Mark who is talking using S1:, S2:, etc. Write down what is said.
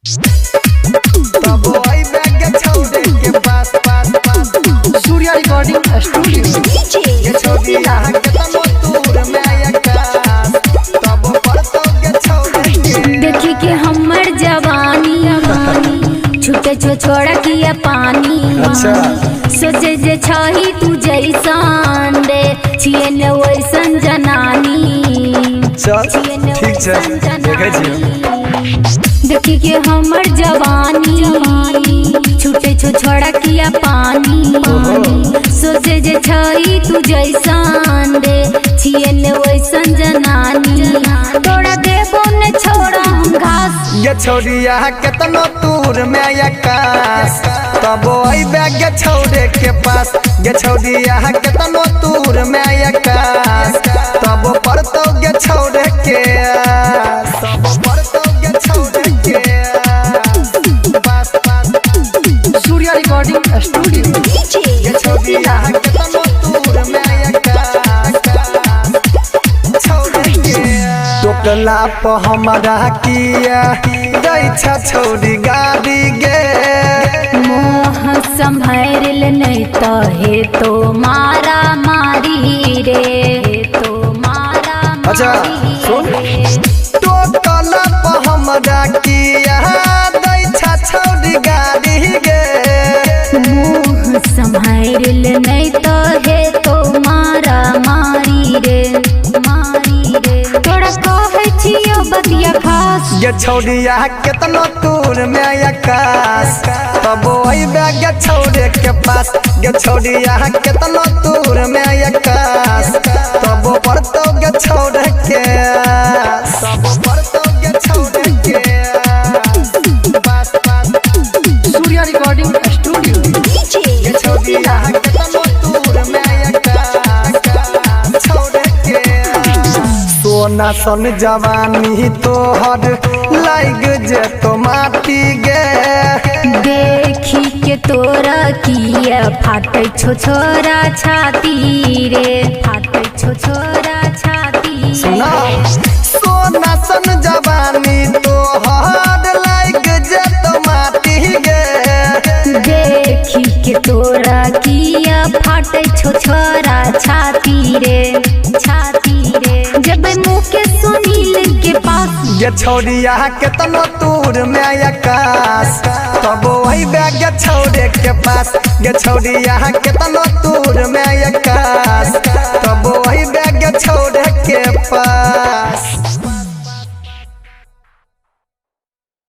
S1: तब आई बैग छोड़े के पास पास पास सूर्या रिकॉर्डिंग स्टूडियो ये छोड़िया के तनो दूर में आकाश तब पड़तो के छोड़े के
S2: देखी के हमर जवानी छूटे छोड़ा किया पानी सोचे जे छही तू जैसन रे छिए न वैसन जनानी
S1: ठीक छै देखै छी
S2: देखी के हमर जवानी छूटे छोड़ा किया पानी सोचे जे छही तू जैसन रे छिए न वैसन जनानी तोड़ा देबो न छोड़ा हम घास
S1: ये छोड़िया केतनो दूर में आकाश तब आई बैग छोड़े के पास ये छोड़िया केतनो दूर में आकाश तब पड़तो गे छोड़े के तब पड़तो गे छोड़े के पास पास सूर्या रिकॉर्डिंग स्टूडियो ये छोड़िया केतनो दूर में आकाश छोड़े के टोकला प हमरा किया दैछा छोड़ी गाड़ी गे
S2: मोह संभरल नहीं तो है तो मारा मारी रे तो मारा
S1: अच्छा सुन टोकला प हमरा किया दैछा छोड़ी गाड़ी गे
S2: मोह संभरल नहीं तो है तो मारा मारी रे तोड़ा कहै छियो बतिया खास
S1: ये छोड़िया केतनो दूर में आकाश तब आई बैग छोड़े के पास ये छोड़िया केतनो दूर में आकाश तब पड़तो गे छोड़े के तब पड़तो गे छोड़े के पास पास सूर्या रिकॉर्डिंग स्टूडियो ये छोड़िया केतनो दूर में आकाश छोड़े के सोना सन जवानी तोहर लाग जे तो माटी गे
S2: देखी के तोरा किया फाटै छोरा छाती रे फाटै छोरा छाती
S1: सुना सोना सन जवानी तोहर लाग जे तो माटी गे
S2: देखी के तोरा किया फाटै छोरा छाती रे जब मुके सुनील के पास
S1: ये छोड़िया केतनो दूर में आकाश तब वही बैग छोड़े के पास ये छोड़िया केतनो दूर में आकाश तब वही बैग छोड़े के पास।